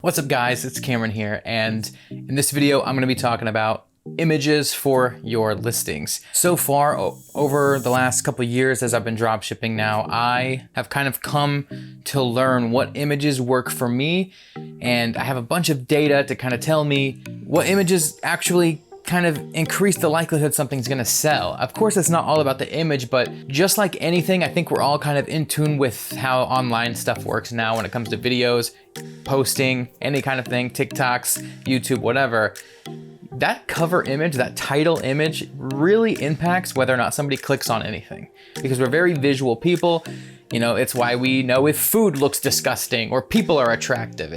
What's up guys, it's Cameron here, and in this video I'm going to be talking about images for your listings. So far, over the last couple of years as I've been dropshipping now, I have kind of come to learn what images work for me, and I have a bunch of data to kind of tell me what images actually kind of increase the likelihood something's gonna sell. Of course, it's not all about the image, but just like anything, I think we're all kind of in tune with how online stuff works now when it comes to videos, posting, any kind of thing, TikToks, YouTube, whatever. That cover image, that title image really impacts whether or not somebody clicks on anything, because we're very visual people. You know, it's why we know if food looks disgusting or people are attractive.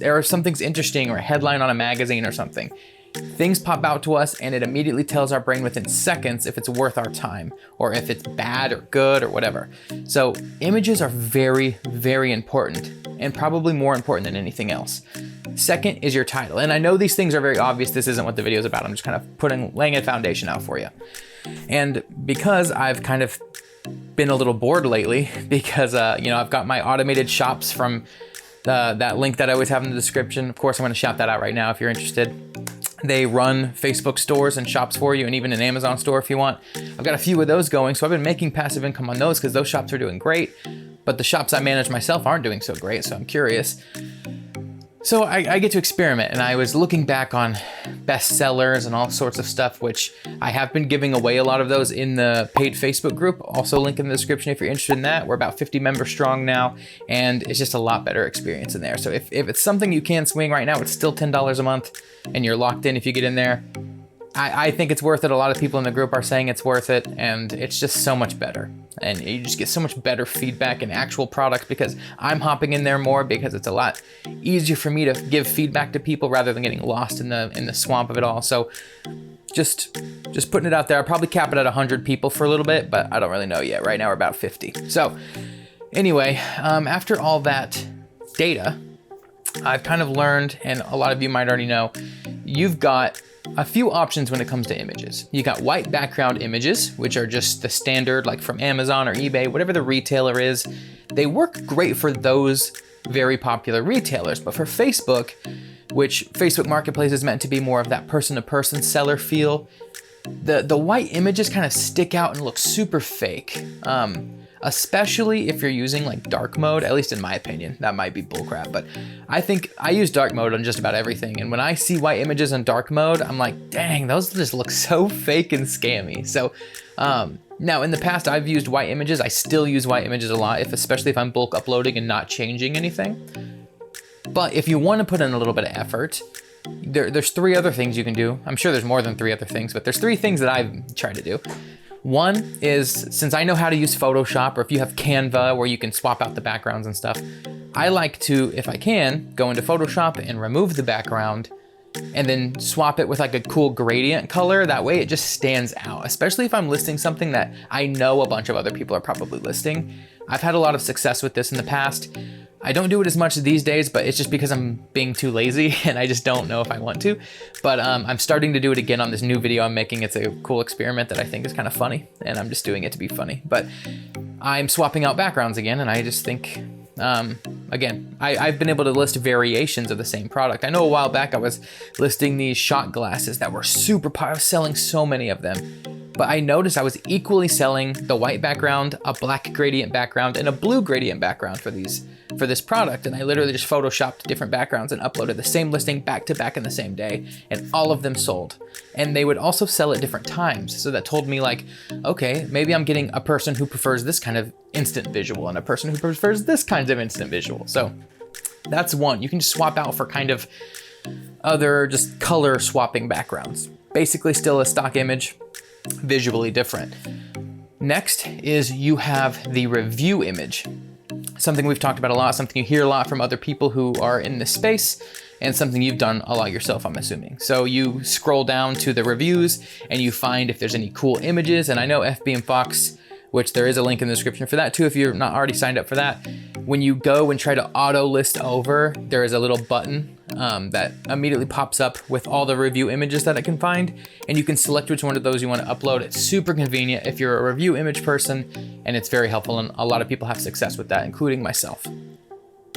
Or if something's interesting or a headline on a magazine or something. Things pop out to us and it immediately tells our brain within seconds if it's worth our time or if it's bad or good or whatever. So images are very, very important, and probably more important than anything else. Second is your title. And I know these things are very obvious. This isn't what the video is about. I'm just kind of laying a foundation out for you. And because I've kind of been a little bored lately because, I've got my automated shops from that link that I always have in the description. Of course, I'm going to shout that out right now if you're interested. They run Facebook stores and shops for you, and even an Amazon store if you want. I've got a few of those going, so I've been making passive income on those because those shops are doing great, but the shops I manage myself aren't doing so great, so I'm curious. So I get to experiment, and I was looking back on bestsellers and all sorts of stuff, which I have been giving away a lot of those in the paid Facebook group. Also link in the description if you're interested in that. We're about 50 members strong now, and it's just a lot better experience in there. So if it's something you can swing right now, it's still $10 a month, and you're locked in if you get in there. I think it's worth it. A lot of people in the group are saying it's worth it, and it's just so much better. And you just get so much better feedback and actual products because I'm hopping in there more because it's a lot easier for me to give feedback to people rather than getting lost in the swamp of it all. So just putting it out there. I'll probably cap it at 100 people for a little bit, but I don't really know yet. Right now we're about 50. So anyway, after all that data, I've kind of learned, and a lot of you might already know, you've got a few options when it comes to images. You got white background images, which are just the standard, like from Amazon or eBay, whatever the retailer is. They work great for those very popular retailers, but for Facebook, which Facebook Marketplace is meant to be more of that person-to-person seller feel, the white images kind of stick out and look super fake. Especially if you're using like dark mode, at least in my opinion. That might be bullcrap, but I think I use dark mode on just about everything. And when I see white images in dark mode, I'm like, dang, those just look so fake and scammy. So now in the past, I've used white images. I still use white images a lot, especially if I'm bulk uploading and not changing anything. But if you want to put in a little bit of effort, there's three other things you can do. I'm sure there's more than three other things, but there's three things that I've tried to do. One is, since I know how to use Photoshop, or if you have Canva where you can swap out the backgrounds and stuff, I like to, if I can, go into Photoshop and remove the background and then swap it with like a cool gradient color. That way it just stands out, especially if I'm listing something that I know a bunch of other people are probably listing. I've had a lot of success with this in the past. I don't do it as much these days, but it's just because I'm being too lazy and I just don't know if I want to. But I'm starting to do it again on this new video I'm making. It's a cool experiment that I think is kind of funny, and I'm just doing it to be funny. But I'm swapping out backgrounds again, and I just think, again, I've been able to list variations of the same product. I know a while back I was listing these shot glasses that were super popular. I was selling so many of them. But I noticed I was equally selling the white background, a black gradient background, and a blue gradient background for this product. And I literally just photoshopped different backgrounds and uploaded the same listing back to back in the same day, and all of them sold. And they would also sell at different times. So that told me like, okay, maybe I'm getting a person who prefers this kind of instant visual and a person who prefers this kind of instant visual. So that's one. You can just swap out for kind of other just color swapping backgrounds. Basically still a stock image, visually different. Next is you have the review image. Something we've talked about a lot, something you hear a lot from other people who are in this space, and something you've done a lot yourself, I'm assuming. So you scroll down to the reviews and you find if there's any cool images. And I know FB and Fox, which there is a link in the description for that too if you're not already signed up for that. When you go and try to auto list over, there is a little button that immediately pops up with all the review images that it can find, and you can select which one of those you want to upload. It's super convenient if you're a review image person, and it's very helpful, and a lot of people have success with that, including myself.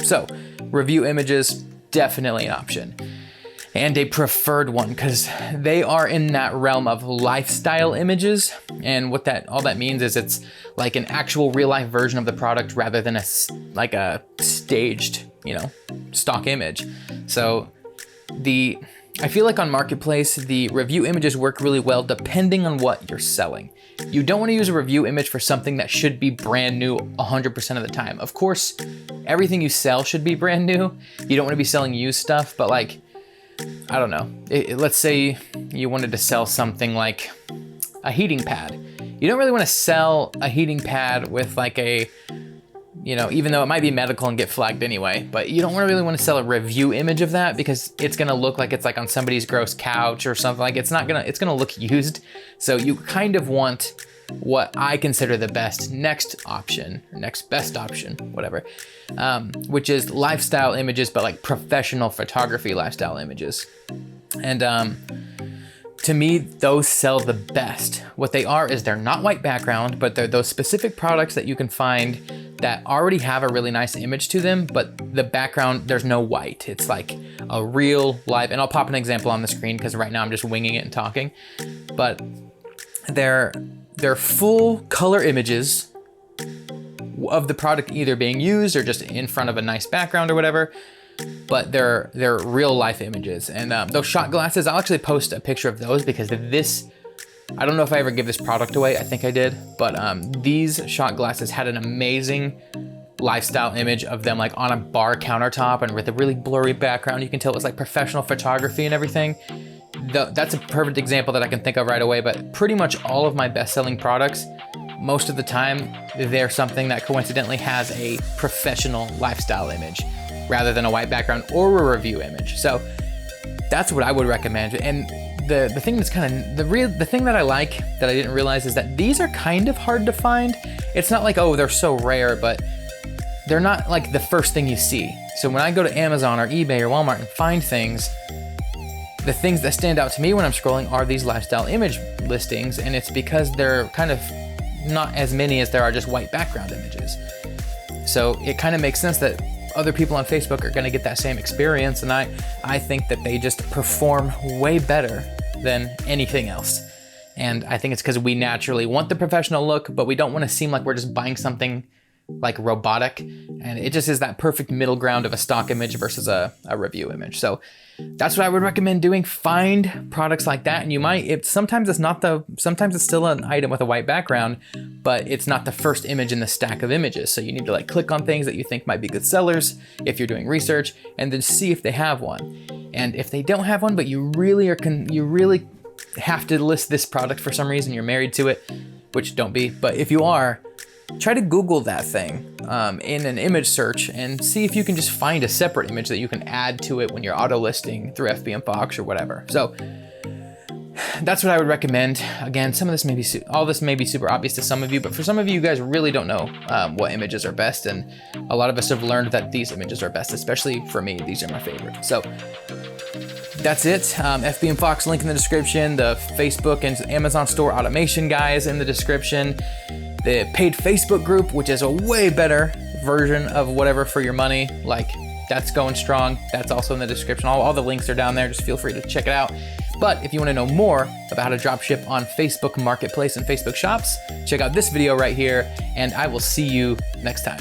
So, review images, definitely an option. And a preferred one, because they are in that realm of lifestyle images. And what all that means is it's like an actual real life version of the product rather than a staged, stock image. So I feel like on Marketplace, the review images work really well depending on what you're selling. You don't want to use a review image for something that should be brand new 100% of the time. Of course, everything you sell should be brand new. You don't want to be selling used stuff, but like, I don't know. Let's say you wanted to sell something like a heating pad. You don't really want to sell a heating pad with like even though it might be medical and get flagged anyway, but you don't really want to sell a review image of that because it's going to look like it's like on somebody's gross couch or something. Like it's going to look used. So you kind of want what I consider the next best option, whatever, which is lifestyle images, but like professional photography lifestyle images. And to me, those sell the best. What they are is they're not white background, but they're those specific products that you can find that already have a really nice image to them, but the background, there's no white. It's like a real live, and I'll pop an example on the screen because right now I'm just winging it and talking, but they're full color images of the product either being used or just in front of a nice background or whatever, but they're real life images. And those shot glasses, I'll actually post a picture of those because I don't know if I ever give this product away, I think I did, but these shot glasses had an amazing lifestyle image of them like on a bar countertop and with a really blurry background. You can tell it was like professional photography and everything. That's a perfect example that I can think of right away, but pretty much all of my best-selling products, most of the time, they're something that coincidentally has a professional lifestyle image rather than a white background or a review image. So that's what I would recommend. And the thing that's the thing that I like that I didn't realize is that these are kind of hard to find. It's not like, oh, they're so rare, but they're not like the first thing you see. So when I go to Amazon or eBay or Walmart and find things, the things that stand out to me when I'm scrolling are these lifestyle image listings, and it's because they're kind of not as many as there are just white background images. So it kind of makes sense that other people on Facebook are going to get that same experience, and I think that they just perform way better than anything else. And I think it's because we naturally want the professional look, but we don't want to seem like we're just buying something like robotic, and it just is that perfect middle ground of a stock image versus a review image. So that's what I would recommend doing. Find products like that, and sometimes it's still an item with a white background, but it's not the first image in the stack of images. So you need to like click on things that you think might be good sellers if you're doing research, and then see if they have one. And if they don't have one, but you really have to list this product for some reason, you're married to it, which don't be, but if you are, try to Google that thing in an image search and see if you can just find a separate image that you can add to it when you're auto listing through FBM Fox or whatever. So that's what I would recommend. Again, all this may be super obvious to some of you, but for some of you, you guys really don't know what images are best. And a lot of us have learned that these images are best, especially for me, these are my favorite. So that's it. FBM Fox link in the description, the Facebook and Amazon store automation guys in the description, the paid Facebook group, which is a way better version of whatever for your money. Like, that's going strong. That's also in the description. All the links are down there. Just feel free to check it out. But if you want to know more about how to drop ship on Facebook Marketplace and Facebook Shops, check out this video right here, and I will see you next time.